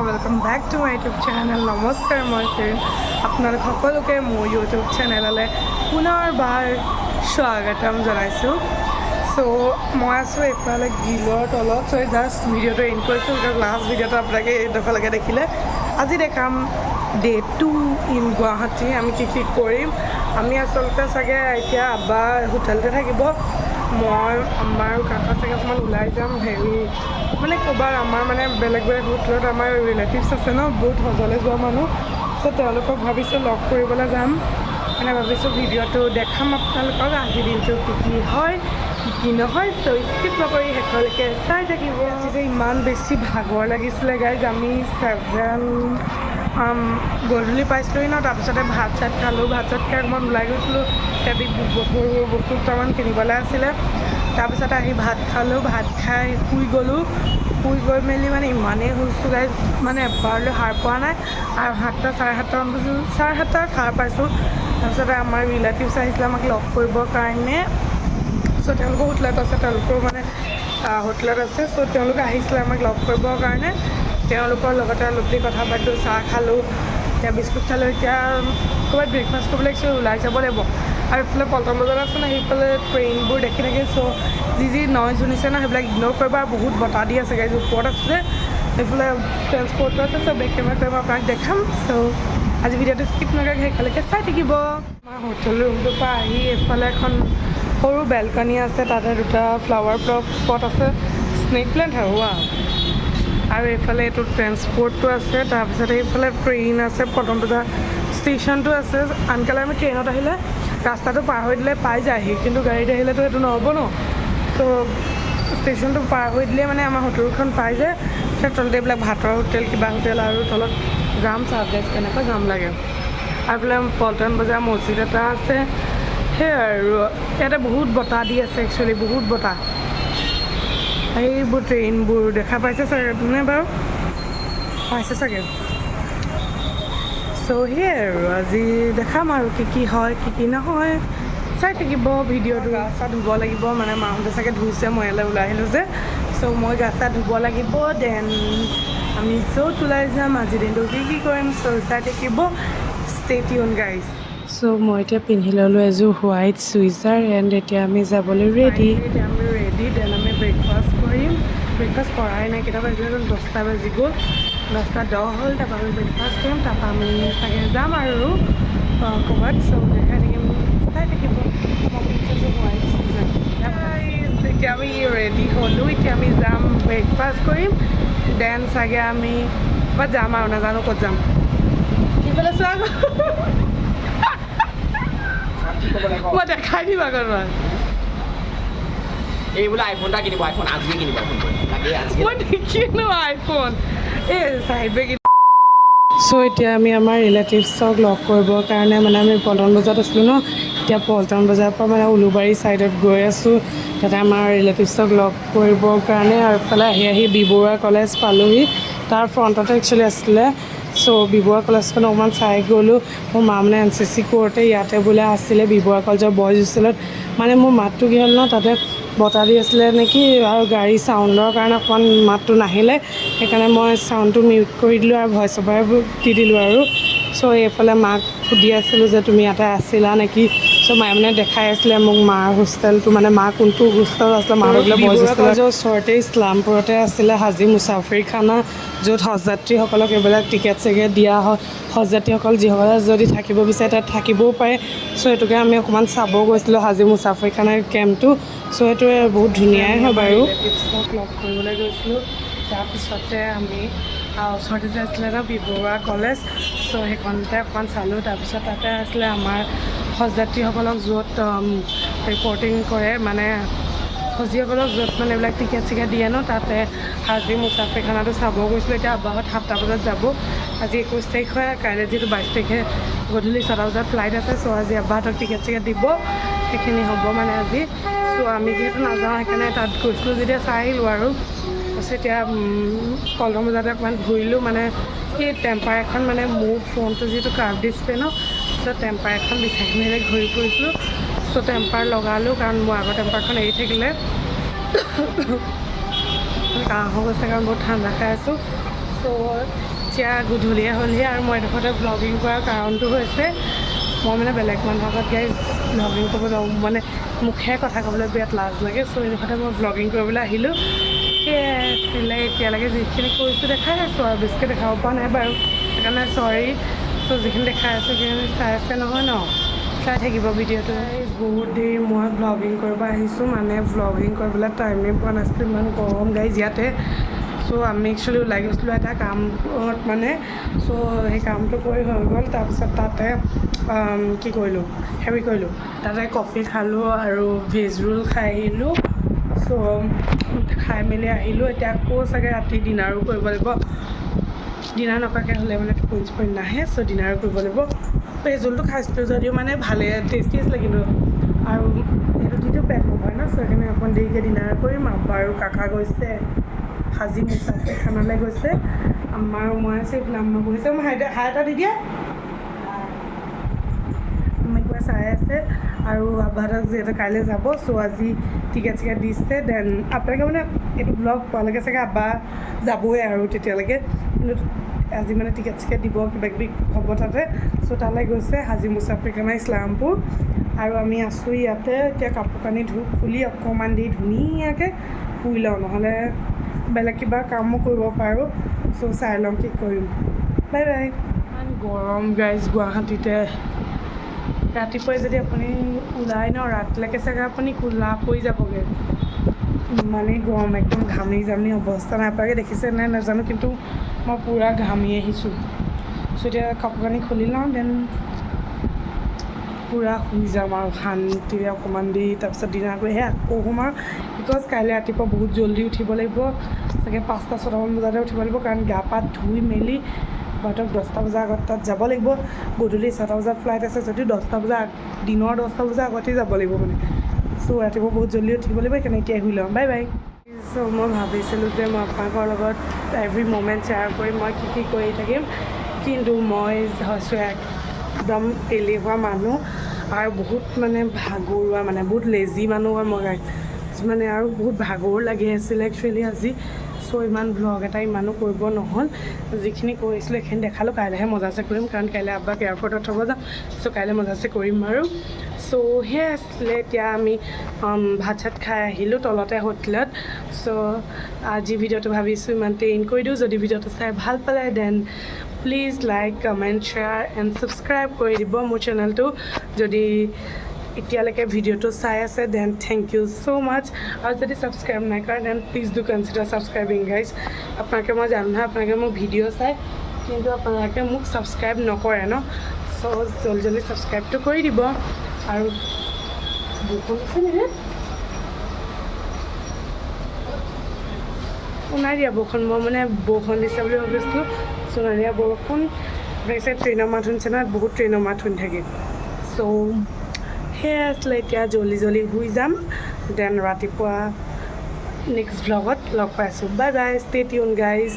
Welcome back to my YouTube channel नमस्कार मैं আপনাৰ সকলোকে মোৰ ইউটিউব চেনেললৈ পুনৰবাৰ স্বাগতম জনাইছোঁ। সো মই আছোঁ এইফালে গ্ৰিলৰ তলত। চ' জাষ্ট ভিডিঅ'টো এণ্ড কৰিছোঁ বিকজ লাষ্ট ভিডিঅ'টো আপোনালোকে এইডোখৰলৈকে দেখিলে। আজি দেখাম ডে 2 ইন গুৱাহাটী। আমি কি কৰিম। আমি আচলতে চাগে এতিয়া আব্বা হোটেলতে থাকিব। মই আমাৰ কাকা চাগে অকণমান ওলাই যাম হেৰি মানে ক'ৰবাৰ আমাৰ মানে বেলেগ হোটেলত আমাৰ ৰিলেটিভছ আছে ন, বহুত সজলে যোৱা মানুহ। চ' তেওঁলোকক ভাবিছোঁ লগ কৰিবলৈ যাম। মানে ভাবিছোঁ ভিডিঅ'টো দেখাম আপোনালোকক আজি দিনটো কি হয় কি নহয়। চ' স্কিপ নকৰি শেষলৈকে চাই থাকিব। যে ইমান বেছি ভাগৰ লাগিছিলে গাইজ। আমি 7 গধূলি পাইছিলোঁ ন, তাৰপিছতে ভাত চাত খালোঁ। ভাত চাত খাই অকণমান ওলাই গৈছিলোঁ। ইত্যাদি বস্তু দুটামান কিনিবলৈ আছিলে। তাৰপিছতে আহি ভাত খালোঁ। ভাত খাই শুই গ'লোঁ। শুই গৈ মেলি মানে ইমানেই শুইছোঁ গাইজ, মানে এবাৰলৈ সাৰ পোৱা নাই। আৰু 7টা চাৰে 7টামান বজিল, চাৰে 7টাত সাৰ পাইছোঁ। তাৰপিছতে আমাৰ ৰিলেটিভছ আহিছিলে আমাক লগ কৰিবৰ কাৰণে। চ' তেওঁলোকৰ হোটেলত আছে, তেওঁলোকৰ মানে হোটেলত আছে। চ' তেওঁলোকে আহিছিলে আমাক লগ কৰিবৰ কাৰণে। তেওঁলোকৰ লগতে অলপি কথা পাতিলোঁ, চাহ খালোঁ, এতিয়া বিস্কুট খালোঁ। এতিয়া ক'ৰবাত ব্ৰেকফাষ্ট কৰিবলৈ একচুৱেলি ওলাই যাব লাগিব। আৰু এইফালে পল্টন বজাৰ আছে ন, সেইফালে ট্ৰেইনবোৰ দেখি থাকে। চ' যি নইজ শুনিছে ন সেইবিলাক ইগন'ৰ কৰিব। আৰু বহুত বতাহ দি আছে গাইজ, ওপৰত আছে যে এইফালে ট্ৰেন্সপৰ্টটো আছে। চ' বেক কেমেৰা কৰিব আপোনাক দেখাম। চ' আজি ভিডিঅ'টো স্কিপ নকৰাকৈ শেষলৈকে চাই থাকিব। আমাৰ হোটেল ৰুমটোৰ পৰা আহি এইফালে এখন সৰু বেলকনি আছে, তাতে দুটা ফ্লাৱাৰ পট আছে, স্নেক প্লেণ্ট হেৰুৱা। আৰু এইফালে এইটো ট্ৰেন্সপৰ্টটো আছে। তাৰপিছত এইফালে ট্ৰেইন আছে, পল্টন বজাৰ ষ্টেচনটো আছে। আনকালে আমি ট্ৰেইনত আহিলে ৰাস্তাটো পাৰ হৈ দিলে পাই যায়হি, কিন্তু গাড়ীত আহিলেতো সেইটো নহ'ব ন। ত' ষ্টেচনটো পাৰ হৈ দিলে মানে আমাৰ হোটেলখন পাই যায়। তলতে এইবিলাক ভাতৰ হোটেল, কিবা হোটেল, আৰু তলত যাম চাৰ্ভেজ কেনেকৈ যাম লাগে। আৰু এইফালে পল্টন বজাৰ মছজিদ এটা আছে। সেয়াই আৰু ইয়াতে বহুত বতাহ দি আছে, একচুৱেলি বহুত বতাহ। এইবোৰ ট্ৰেইনবোৰ দেখা পাইছে চাগে নে বাৰু? পাইছে চাগে। চ' সেয়াই আৰু আজি দেখাম আৰু কি হয় কি নহয়। চাই থাকিব ভিডিঅ'টো। গা চা ধুব লাগিব, মানে মাহঁতে চাগে ধুইছে, মই ইয়ালৈ ওলাই আহিলোঁ যে। চ' মই গা চা ধুব লাগিব, দেন আমি য'ত ওলাই যাম আজি দিনটো কি কৰিম। চ' চাই থাকিব, ষ্টে টিউন গাইজ। চ' মই এতিয়া পিন্ধি ল'লোঁ এযোৰ হোৱাইট চুইজাৰ এণ্ড এতিয়া আমি যাবলৈ ৰেডি। এতিয়া আমি ৰেডি, দেন আমি ব্ৰেকফাষ্ট কৰিম। ব্ৰেকফাষ্ট কৰাই নাই, কেইটা বাজিলে 10টা বাজি গ'ল, 10:10 হ'ল। তাৰপৰা আমি ব্ৰেকফাষ্ট কৰিম, তাৰপৰা আমি চাগে যাম আৰু ক'ৰবাত। চ' দেখাই থাকিম, চাই থাকিব। হোৱাইট চুইজাৰ। এতিয়া আমি ৰেডি হ'লোঁ, এতিয়া আমি যাম ব্ৰেকফাষ্ট কৰিম, দেন চাগে আমি ক'ৰবাত যাম আৰু নাজানো ক'ত যাম। সিফালে চোৱা মই দেখাই দিম আগত। এই বোলে আইফোন এটা কিনিব, আইফোন আজিয়ে কিনিব, মই দেখিলোঁ আইফোন এই চাইড বেগ। চ' এতিয়া আমি আমাৰ ৰিলেটিভছক লগ কৰিবৰ কাৰণে মানে আমি পল্টন বজাৰত আছিলোঁ ন, এতিয়া পল্টন বজাৰৰ পৰা মানে উলুবাৰী ছাইডত গৈ আছোঁ। তাতে আমাৰ ৰিলেটিভছক লগ কৰিবৰ কাৰণে। আৰু ইফালে আহি বি বৰুৱা কলেজ পালোঁহি। তাৰ ফ্ৰণ্টতে একচুৱেলি আছিলে। চ' বি বৰুৱা কলেজখন অকণমান চাই গ'লোঁ। মোৰ মা মানে NCC কৰোঁতে ইয়াতে বোলে আছিলে বি বৰুৱা কলেজৰ বইজ হোষ্টেলত। মানে মোৰ মাতটো কি হ'ল ন, তাতে বতাহ দি আছিলে নেকি, আৰু গাড়ী চাউণ্ডৰ কাৰণে অকণমান মাতটো নাহিলে। সেইকাৰণে মই চাউণ্ডটো মিউট কৰি দিলোঁ আৰু ভইচ অভাৰবোৰ দি দিলোঁ আৰু। চ' এইফালে মাক সুধি আছিলোঁ যে তুমি ইয়াতে আছিলা নেকি। চ' মায়ে মানে দেখাই আছিলে মোক মাৰ হোষ্টেলটো, মানে মা কোনটো হোষ্টেলত আছিলে। মা বোলে বইজ হোষ্টেলৰ ওচৰতে ইছলামপুৰতে আছিলে হাজী মুছাফিৰখানা, য'ত হজযাত্ৰীসকলক এইবিলাক টিকেট চিকেট দিয়া হয়। হজযাত্ৰীসকল যিসকলে যদি থাকিব বিচাৰে তাত থাকিবও পাৰে। চ' সেইটোকে আমি অকণমান চাব গৈছিলোঁ হাজী মুছাফিৰখানাৰ কেম্পটো। চ' সেইটোৱে বহুত ধুনীয়াই হয় বাৰু। ৰিলেটিভছক লগ কৰিবলৈ গৈছিলোঁ। তাৰপিছতে আমি ওচৰতে যে আছিলে ন বি বৰুৱা কলেজ, চ' সেইখনতে অকণমান চালোঁ। তাৰপিছত তাতে আছিলে আমাৰ হজযাত্ৰীসকলক য'ত ৰিপৰ্টিং কৰে, মানে হজীসকলক য'ত মানে এইবিলাক টিকেট চিকেট দিয়ে ন, তাতে হাজী মুছাফিৰখানাটো চাব গৈছিলোঁ। এতিয়া আব্বাহঁত 7টা বজাত যাব। আজি 21 তাৰিখ হয়, কাইলৈ যিহেতু 22 তাৰিখে গধূলি 6টা বজাত ফ্লাইট আছে। চ' আজি আব্বাহঁতক টিকেট চিকেট দিব, সেইখিনি হ'ব মানে আজি। চ' আমি যিহেতু নাযাওঁ সেইকাৰণে তাত গৈছিলোঁ যেতিয়া চাই আহিলোঁ আৰু। তাৰপিছত এতিয়া পল্টন বজাৰতে অকণমান ঘূৰিলোঁ, মানে সেই টেম্পাৰ এখন, মানে মোৰ ফোনটো যিহেতু কাৰ্ভ ডিছপ্লে ন, চ' টেম্পাৰ এখন বিচাৰি মেলি ঘূৰি ফুৰিছিলোঁ। চ' টেম্পাৰ লগালোঁ, কাৰণ মোৰ আগৰ টেম্পাৰখন এৰি থাকিলে। কাহ হৈ গৈছে কাৰণ বহুত ঠাণ্ডা খাই আছোঁ চ' এতিয়া গধূলিয়ে হ'লহি আৰু মই এডোখৰতে ব্লগিং কৰাৰ কাৰণটো হৈছে মই মানে বেলেগ মানুহৰ আগত গাই ব্লগিং কৰিবলৈ মানে মুখেৰে কথা ক'বলৈ বিৰাট লাজ লাগে চ' এডোখৰতে মই ব্লগিং কৰিবলৈ আহিলোঁ সেয়াই আছিলে এতিয়ালৈকে যিখিনি কৰিছোঁ দেখাই আছোঁ আৰু বেছিকৈ দেখাব পৰা নাই বাৰু সেইকাৰণে চৰি চ' যিখিনি দেখাই আছোঁ সেইখিনি চাই আছে নহয় ন চাই থাকিব ভিডিঅ'টো বহুত দেৰি মই ব্লগিং কৰিব আহিছোঁ মানে ব্লগিং কৰিবলৈ টাইমেই পোৱা নাছিলোঁ ইমান গৰম গাইজ ইয়াতে চ' আমি একচুৱেলি ওলাই গৈছিলোঁ এটা কামত মানে চ' সেই কামটো কৰি হৈ গ'ল তাৰপিছত তাতে কি কৰিলোঁ হেৰি কৰিলোঁ তাতে কফি খালোঁ আৰু ভেজ ৰোল খাই আহিলোঁ চ' খাই মেলি আহিলোঁ এতিয়া আকৌ চাগে ৰাতি ডিনাৰো কৰিব লাগিব ডিনাৰ নকৰাকৈ হ'লে মানে টোপনি নাহে চ' ডিনাৰো কৰিব লাগিব ভেজ ৰোলটো খাইছিলোঁ যদিও মানে ভালে টেষ্টি আছিলে কিন্তু আৰু সেইটো দিটো পেক নহয় ন চ' সেইকাৰণে অকণ দেৰিকৈ ডিনাৰ কৰিম আব্বা আৰু কাকা গৈছে হাজি মুছাফিৰ খানালৈ গৈছে আমাৰ মই আছে এইফালে আম্মা বহিছে মই হাই এটা দি দিয়া আমি কিবা চাই আছে আৰু আব্বাহঁতক যিহেতু কাইলৈ যাব চ' আজি টিকেট চিকেট দিছে দেন আপোনালোকে মানে এইটো ব্লগ পোৱালৈকে চাগে আব্বা যাবই আৰু তেতিয়ালৈকে কিন্তু আজি মানে টিকেট চিকেট দিব কিবাকিবি হ'ব তাতে চ' তালৈ গৈছে হাজি মুছাফিৰ খানা ইছলামপুৰ আৰু আমি আছোঁ ইয়াতে এতিয়া কাপোৰ কানি খুলি অকণমান দেৰি ধুনীয়াকৈ শুই লওঁ নহ'লে বেলেগ কিবা কামো কৰিব পাৰোঁ চ' চাই লওঁ কি কৰিম বাই বাই ইমান গৰম গাইজ গুৱাহাটীতে ৰাতিপুৱাই যদি আপুনি ওলাই ন ৰাতিলৈকে চাগে আপুনি কোলা পৰি যাবগৈ ইমানেই গৰম একদম ঘামি জামি অৱস্থা নাই আপোনালোকে দেখিছে নে নাজানো কিন্তু মই পূৰা ঘামি আহিছোঁ চ' এতিয়া কাপোৰ কানি খুলি লওঁ দেন পূৰা শুই যাম আৰু শান্তিৰে অকণমান দেৰি তাৰপিছত ডিনাৰ কৰি সেই আকৌ শুম আৰু বিকজ কাইলৈ ৰাতিপুৱা বহুত জল্দি উঠিব লাগিব চাগে 5-6মান বজাতে উঠিব লাগিব কাৰণ গা পা ধুই মেলি বাটক 10টা বজাৰ আগত তাত যাব লাগিব গধূলি 6টা বজাত ফ্লাইট আছে যদিও 10টা বজাৰ দিনৰ 10টা বজাৰ আগতেই যাব লাগিব মানে চ' ৰাতিপুৱা বহুত জল্দি উঠিব লাগিব সেইকাৰণে এতিয়াই শুই লওঁ বাই বাই চ' মই ভাবিছিলোঁ যে মই আপোনালোকৰ লগত এভৰি ম'মেণ্ট শ্বেয়াৰ কৰিম মই কি কৰি থাকিম কিন্তু মই হৈছোঁ একদম এলেহুৱা মানুহ আৰু বহুত মানে ভাগৰুৱা মানে বহুত লেজি মানুহ হয় মই মানে আৰু বহুত ভাগৰ লাগি আছিলে একচুৱেলি আজি চ' ইমান ভ্লগ এটা ইমানো কৰিব নহ'ল যিখিনি কৰিছিলোঁ সেইখিনি দেখালোঁ কাইলৈহে মজাছে কৰিম কাৰণ কাইলৈ আব্বাক এয়াৰপৰ্টত থ'ব যাম চ' কাইলৈ মজাছে কৰিম আৰু চ' সেয়াই আছিলে এতিয়া আমি ভাত চাত খাই আহিলোঁ তলতে হোটেলত চ' আজি ভিডিঅ'টো ভাবিছোঁ ইমানতে এণ্ড কৰি দিওঁ যদি ভিডিঅ'টো চাই ভাল পালে then please like comment share and subscribe কৰি দিব মোৰ চেনেলটো যদি এতিয়ালৈকে ভিডিঅ'টো চাই আছে then thank you so' much আৰু যদি ছাবস্ক্ৰাইব নাই কৰে then please do consider subscribing guys আপোনালোকে মই জানো নহয় আপোনালোকে মোৰ ভিডিঅ' চাই কিন্তু আপোনালোকে মোক ছাবস্ক্ৰাইব নকৰে ন চ' জলদি ছাবস্ক্ৰাইবটো কৰি দিব আৰু বৰষুণ আছে নেকি নাই দিয়া বৰষুণ মই মানে বৰষুণ দিছে বুলি ভাবিছিলোঁ চ' নাই দিয়া বৰষুণ দেখিছে ট্ৰেইনৰ মাত শুনিছে নহয় বহুত ট্ৰেইনৰ মাত শুনি থাকে চ' সেয়াই আছিলে এতিয়া জল্দি শুই যাম দেন ৰাতিপুৱা নেক্সট ভ্লগত লগ পাইছোঁ bye bye stay tune guys